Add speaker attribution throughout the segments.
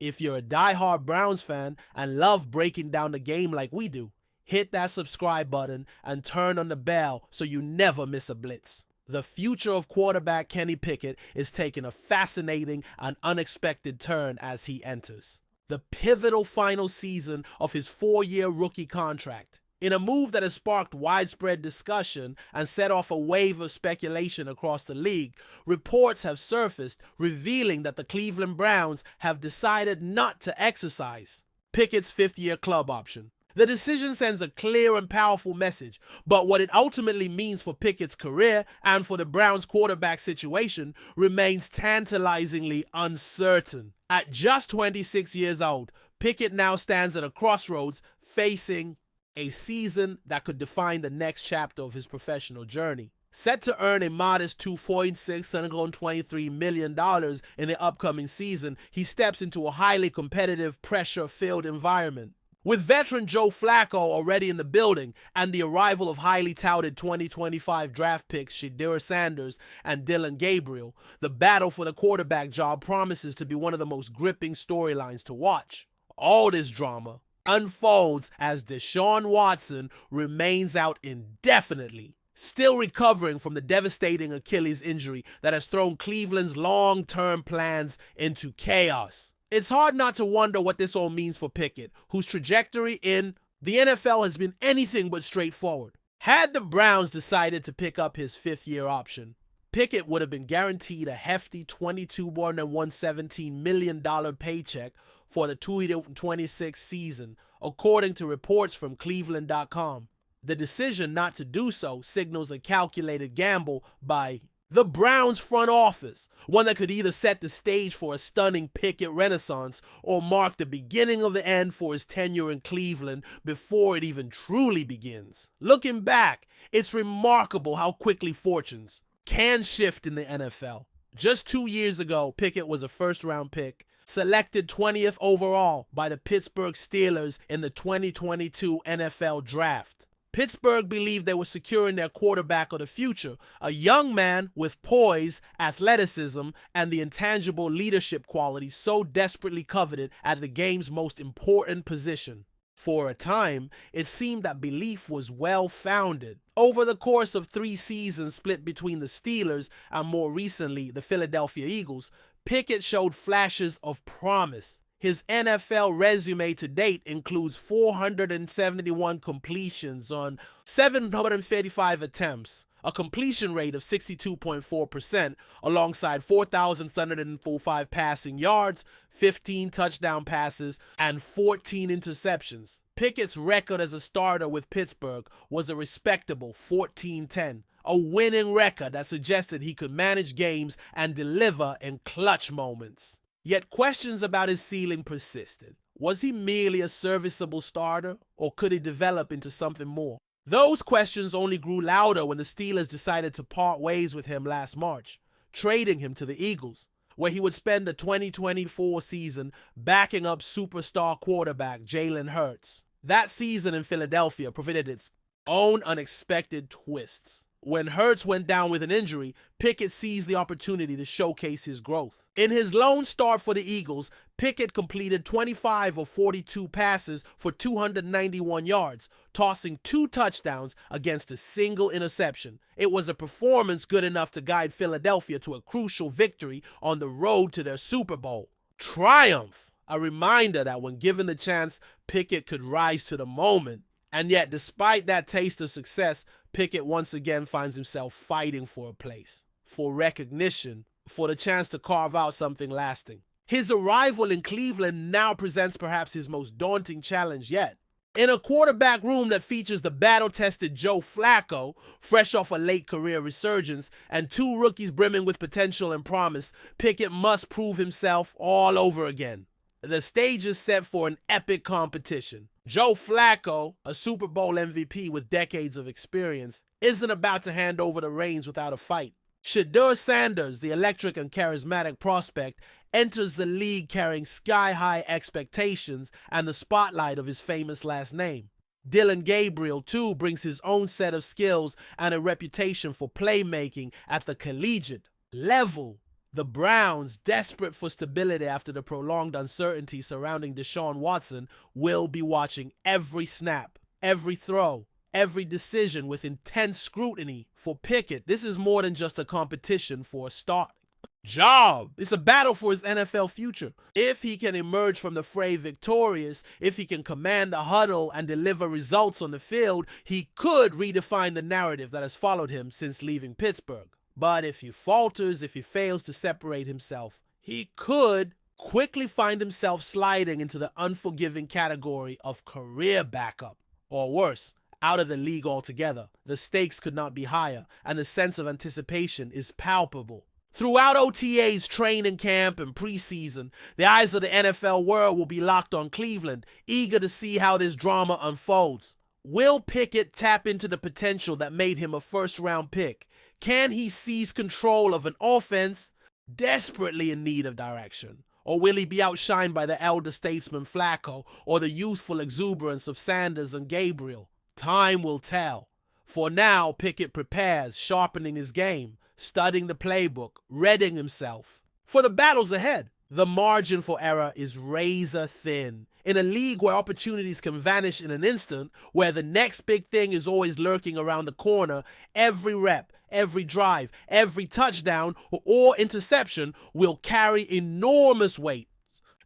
Speaker 1: If you're a diehard Browns fan and love breaking down the game like we do, hit that subscribe button and turn on the bell so you never miss a blitz. The future of quarterback Kenny Pickett is taking a fascinating and unexpected turn as he enters the pivotal final season of his 4-year rookie contract. In a move that has sparked widespread discussion and set off a wave of speculation across the league, reports have surfaced revealing that the Cleveland Browns have decided not to exercise Pickett's 5th-year club option. The decision sends a clear and powerful message, but what it ultimately means for Pickett's career and for the Browns' quarterback situation remains tantalizingly uncertain. At just 26 years old, Pickett now stands at a crossroads facing a season that could define the next chapter of his professional journey. Set to earn a modest $2.623 million in the upcoming season, he steps into a highly competitive, pressure-filled environment. With veteran Joe Flacco already in the building and the arrival of highly touted 2025 draft picks Shedeur Sanders and Dillon Gabriel, the battle for the quarterback job promises to be one of the most gripping storylines to watch. All this drama unfolds as Deshaun Watson remains out indefinitely, still recovering from the devastating Achilles injury that has thrown Cleveland's long-term plans into chaos. It's hard not to wonder what this all means for Pickett, whose trajectory in the NFL has been anything but straightforward. Had the Browns decided to pick up his 5th-year option, Pickett would have been guaranteed a hefty $22.117 million paycheck for the 2026 season, according to reports from Cleveland.com. The decision not to do so signals a calculated gamble by the Browns front office, one that could either set the stage for a stunning Pickett renaissance or mark the beginning of the end for his tenure in Cleveland before it even truly begins. Looking back, it's remarkable how quickly fortunes can shift in the NFL. Just 2 years ago, Pickett was a first-round pick, selected 20th overall by the Pittsburgh Steelers in the 2022 NFL Draft. Pittsburgh believed they were securing their quarterback of the future, a young man with poise, athleticism, and the intangible leadership qualities so desperately coveted at the game's most important position. For a time, it seemed that belief was well-founded. Over the course of 3 seasons split between the Steelers and more recently the Philadelphia Eagles, Pickett showed flashes of promise. His NFL resume to date includes 471 completions on 735 attempts, a completion rate of 62.4%, alongside 4,745 passing yards, 15 touchdown passes, and 14 interceptions. Pickett's record as a starter with Pittsburgh was a respectable 14-10, a winning record that suggested he could manage games and deliver in clutch moments. Yet questions about his ceiling persisted. Was he merely a serviceable starter, or could he develop into something more? Those questions only grew louder when the Steelers decided to part ways with him last March, trading him to the Eagles, where he would spend the 2024 season backing up superstar quarterback Jalen Hurts. That season in Philadelphia provided its own unexpected twists. When Hurts went down with an injury, Pickett seized the opportunity to showcase his growth. In his lone start for the Eagles, Pickett completed 25 of 42 passes for 291 yards, tossing 2 touchdowns against a single interception. It was a performance good enough to guide Philadelphia to a crucial victory on the road to their Super Bowl. Triumph! A reminder that when given the chance, Pickett could rise to the moment. And yet, despite that taste of success, Pickett once again finds himself fighting for a place, for recognition, for the chance to carve out something lasting. His arrival in Cleveland now presents perhaps his most daunting challenge yet. In a quarterback room that features the battle-tested Joe Flacco, fresh off a late career resurgence, and 2 rookies brimming with potential and promise, Pickett must prove himself all over again. The stage is set for an epic competition. Joe Flacco, a Super Bowl MVP with decades of experience, isn't about to hand over the reins without a fight. Shedeur Sanders, the electric and charismatic prospect, enters the league carrying sky-high expectations and the spotlight of his famous last name. Dillon Gabriel, too, brings his own set of skills and a reputation for playmaking at the collegiate level. The Browns, desperate for stability after the prolonged uncertainty surrounding Deshaun Watson, will be watching every snap, every throw, every decision with intense scrutiny. For Pickett, this is more than just a competition for a start job. It's a battle for his NFL future. If he can emerge from the fray victorious, if he can command the huddle and deliver results on the field, he could redefine the narrative that has followed him since leaving Pittsburgh. But if he falters, if he fails to separate himself, he could quickly find himself sliding into the unforgiving category of career backup, or worse, out of the league altogether. The stakes could not be higher, and the sense of anticipation is palpable. Throughout OTAs, training camp, and preseason, the eyes of the NFL world will be locked on Cleveland, eager to see how this drama unfolds. Will Pickett tap into the potential that made him a first-round pick? Can he seize control of an offense desperately in need of direction? Or will he be outshined by the elder statesman Flacco or the youthful exuberance of Sanders and Gabriel? Time will tell. For now, Pickett prepares, sharpening his game, studying the playbook, readying himself for the battles ahead. The margin for error is razor thin. In a league where opportunities can vanish in an instant, where the next big thing is always lurking around the corner, every rep, every drive, every touchdown or interception will carry enormous weight.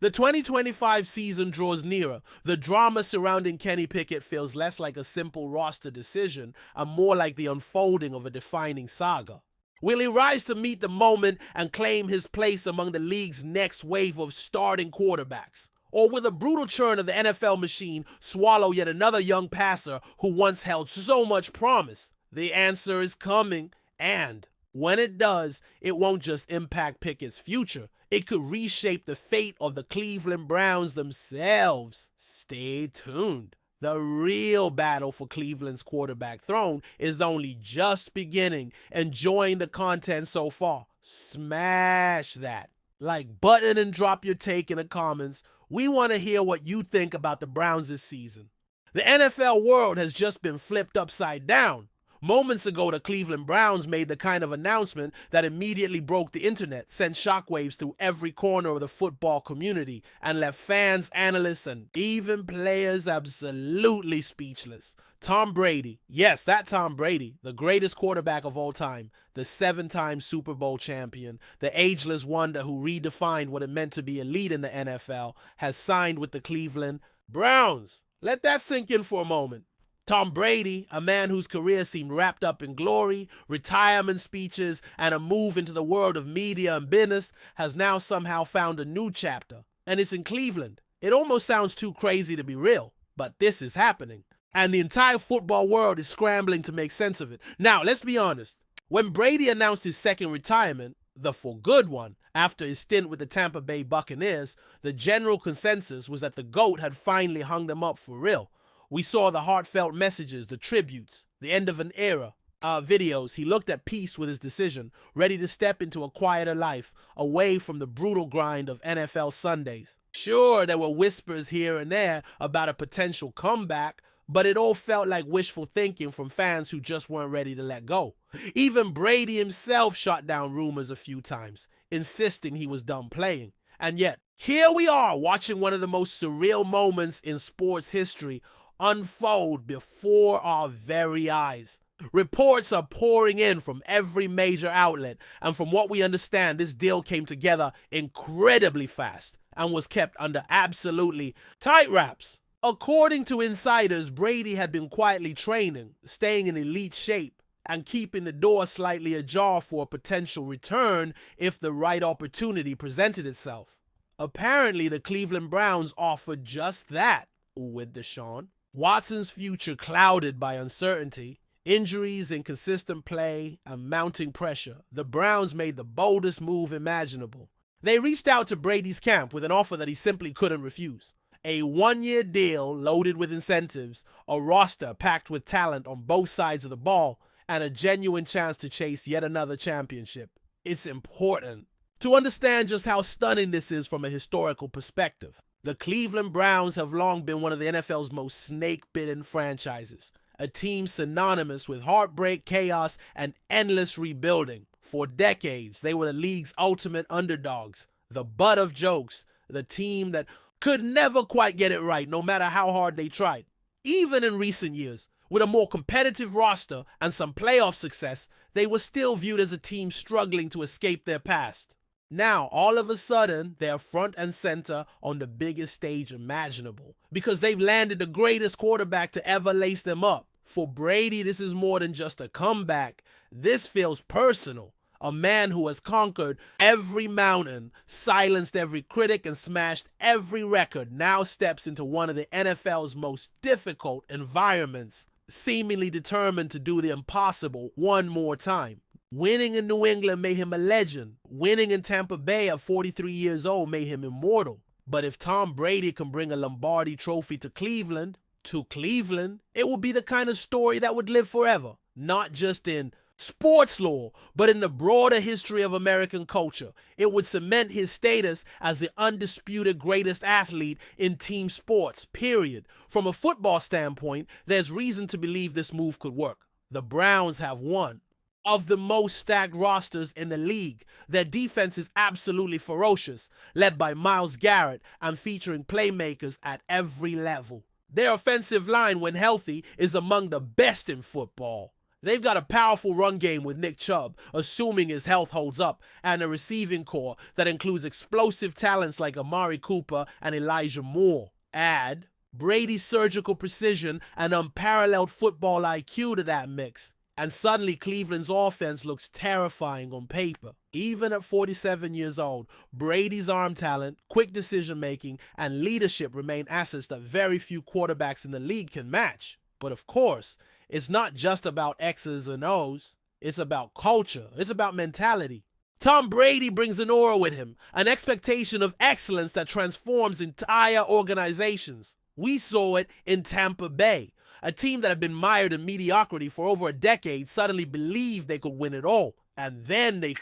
Speaker 1: The 2025 season draws nearer. The drama surrounding Kenny Pickett feels less like a simple roster decision and more like the unfolding of a defining saga. Will he rise to meet the moment and claim his place among the league's next wave of starting quarterbacks? Or will the brutal churn of the NFL machine swallow yet another young passer who once held so much promise? The answer is coming, and when it does, it won't just impact Pickett's future. It could reshape the fate of the Cleveland Browns themselves. Stay tuned. The real battle for Cleveland's quarterback throne is only just beginning. Enjoying the content so far? Smash that like button and drop your take in the comments. We want to hear what you think about the Browns this season. The NFL world has just been flipped upside down. Moments ago, the Cleveland Browns made the kind of announcement that immediately broke the internet, sent shockwaves through every corner of the football community, and left fans, analysts, and even players absolutely speechless. Tom Brady, yes, that Tom Brady, the greatest quarterback of all time, the 7-time Super Bowl champion, the ageless wonder who redefined what it meant to be elite in the NFL, has signed with the Cleveland Browns. Let that sink in for a moment. Tom Brady, a man whose career seemed wrapped up in glory, retirement speeches, and a move into the world of media and business, has now somehow found a new chapter. And it's in Cleveland. It almost sounds too crazy to be real, but this is happening. And the entire football world is scrambling to make sense of it. Now, let's be honest. When Brady announced his second retirement, the for good one, after his stint with the Tampa Bay Buccaneers, the general consensus was that the GOAT had finally hung them up for real. We saw the heartfelt messages, the tributes, the end of an era, videos. He looked at peace with his decision, ready to step into a quieter life, away from the brutal grind of NFL Sundays. Sure, there were whispers here and there about a potential comeback, but it all felt like wishful thinking from fans who just weren't ready to let go. Even Brady himself shot down rumors a few times, insisting he was done playing. And yet, here we are watching one of the most surreal moments in sports history unfold before our very eyes. Reports are pouring in from every major outlet, and from what we understand, this deal came together incredibly fast and was kept under absolutely tight wraps. According to insiders, Brady had been quietly training, staying in elite shape, and keeping the door slightly ajar for a potential return if the right opportunity presented itself. Apparently, the Cleveland Browns offered just that with Deshaun. Watson's future clouded by uncertainty, injuries, inconsistent play, and mounting pressure, the Browns made the boldest move imaginable. They reached out to Brady's camp with an offer that he simply couldn't refuse. A 1-year deal loaded with incentives, a roster packed with talent on both sides of the ball, and a genuine chance to chase yet another championship. It's important to understand just how stunning this is from a historical perspective. The Cleveland Browns have long been one of the NFL's most snake-bitten franchises, a team synonymous with heartbreak, chaos, and endless rebuilding. For decades, they were the league's ultimate underdogs, the butt of jokes, the team that could never quite get it right no matter how hard they tried. Even in recent years, with a more competitive roster and some playoff success, they were still viewed as a team struggling to escape their past. Now, all of a sudden, they're front and center on the biggest stage imaginable because they've landed the greatest quarterback to ever lace them up. For Brady, this is more than just a comeback. This feels personal. A man who has conquered every mountain, silenced every critic, and smashed every record now steps into one of the NFL's most difficult environments, seemingly determined to do the impossible one more time. Winning in New England made him a legend. Winning in Tampa Bay at 43 years old made him immortal. But if Tom Brady can bring a Lombardi trophy to Cleveland, it will be the kind of story that would live forever. Not just in sports lore, but in the broader history of American culture. It would cement his status as the undisputed greatest athlete in team sports, period. From a football standpoint, there's reason to believe this move could work. The Browns have one of the most stacked rosters in the league. Their defense is absolutely ferocious, led by Myles Garrett and featuring playmakers at every level. Their offensive line, when healthy, is among the best in football. They've got a powerful run game with Nick Chubb, assuming his health holds up, and a receiving core that includes explosive talents like Amari Cooper and Elijah Moore. Add Brady's surgical precision and unparalleled football IQ to that mix, and suddenly Cleveland's offense looks terrifying on paper. Even at 47 years old, Brady's arm talent, quick decision-making, and leadership remain assets that very few quarterbacks in the league can match. But of course, it's not just about X's and O's. It's about culture. It's about mentality. Tom Brady brings an aura with him, an expectation of excellence that transforms entire organizations. We saw it in Tampa Bay. A team that had been mired in mediocrity for over a decade suddenly believed they could win it all. And then they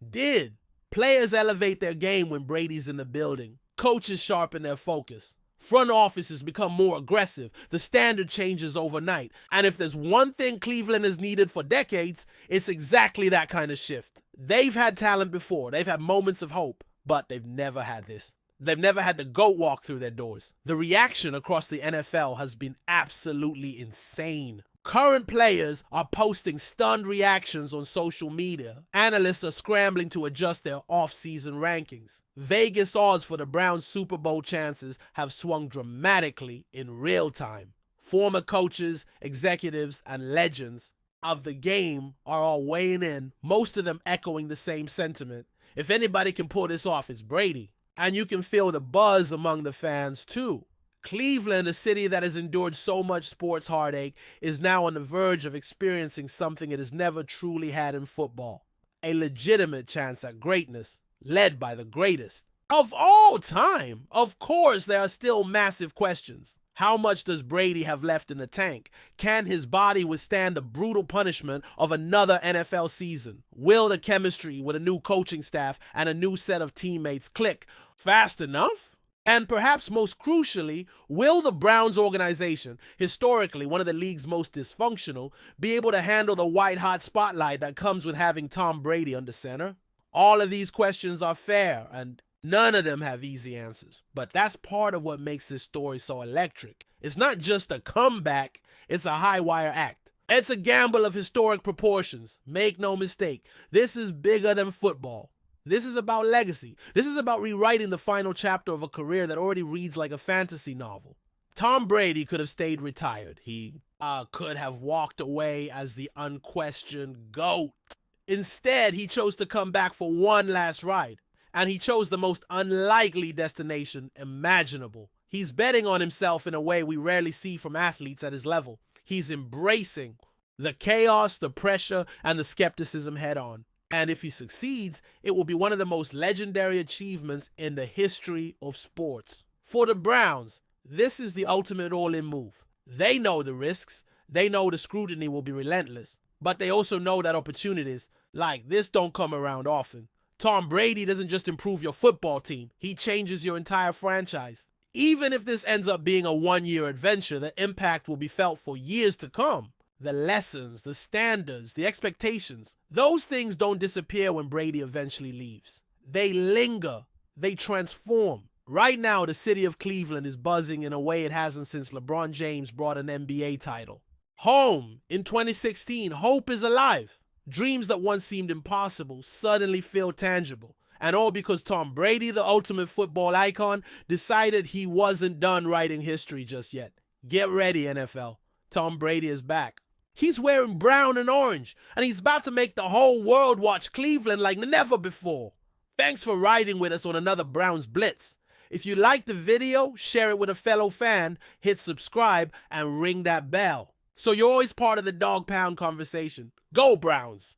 Speaker 1: did. Players elevate their game when Brady's in the building. Coaches sharpen their focus. Front offices become more aggressive. The standard changes overnight. And if there's one thing Cleveland has needed for decades, it's exactly that kind of shift. They've had talent before. They've had moments of hope. But they've never had this. They've never had the goat walk through their doors. The reaction across the NFL has been absolutely insane. Current players are posting stunned reactions on social media. Analysts are scrambling to adjust their off-season rankings. Vegas odds for the Browns' Super Bowl chances have swung dramatically in real time. Former coaches, executives, and legends of the game are all weighing in, most of them echoing the same sentiment. If anybody can pull this off, it's Brady. And you can feel the buzz among the fans too. Cleveland, a city that has endured so much sports heartache, is now on the verge of experiencing something it has never truly had in football. A legitimate chance at greatness, led by the greatest of all time. Of course, there are still massive questions. How much does Brady have left in the tank? Can his body withstand the brutal punishment of another NFL season? Will the chemistry with a new coaching staff and a new set of teammates click fast enough? And perhaps most crucially, will the Browns organization, historically one of the league's most dysfunctional, be able to handle the white-hot spotlight that comes with having Tom Brady under center? All of these questions are fair, and none of them have easy answers. But that's part of what makes this story so electric. It's not just a comeback, it's a high-wire act. It's a gamble of historic proportions. Make no mistake, this is bigger than football. This is about legacy. This is about rewriting the final chapter of a career that already reads like a fantasy novel. Tom Brady could have stayed retired. He could have walked away as the unquestioned GOAT. Instead, he chose to come back for one last ride. And he chose the most unlikely destination imaginable. He's betting on himself in a way we rarely see from athletes at his level. He's embracing the chaos, the pressure, and the skepticism head on. And if he succeeds, it will be one of the most legendary achievements in the history of sports. For the Browns, this is the ultimate all-in move. They know the risks. They know the scrutiny will be relentless. But they also know that opportunities like this don't come around often. Tom Brady doesn't just improve your football team. He changes your entire franchise. Even if this ends up being a one-year adventure, the impact will be felt for years to come. The lessons, the standards, the expectations, those things don't disappear when Brady eventually leaves. They linger. They transform. Right now, the city of Cleveland is buzzing in a way it hasn't since LeBron James brought an NBA title. Home in 2016, hope is alive. Dreams that once seemed impossible suddenly feel tangible. And all because Tom Brady, the ultimate football icon, decided he wasn't done writing history just yet. Get ready, NFL. Tom Brady is back. He's wearing brown and orange, and he's about to make the whole world watch Cleveland like never before. Thanks for riding with us on another Browns Blitz. If you liked the video, share it with a fellow fan, hit subscribe, and ring that bell, so you're always part of the Dawg Pound conversation. Go Browns!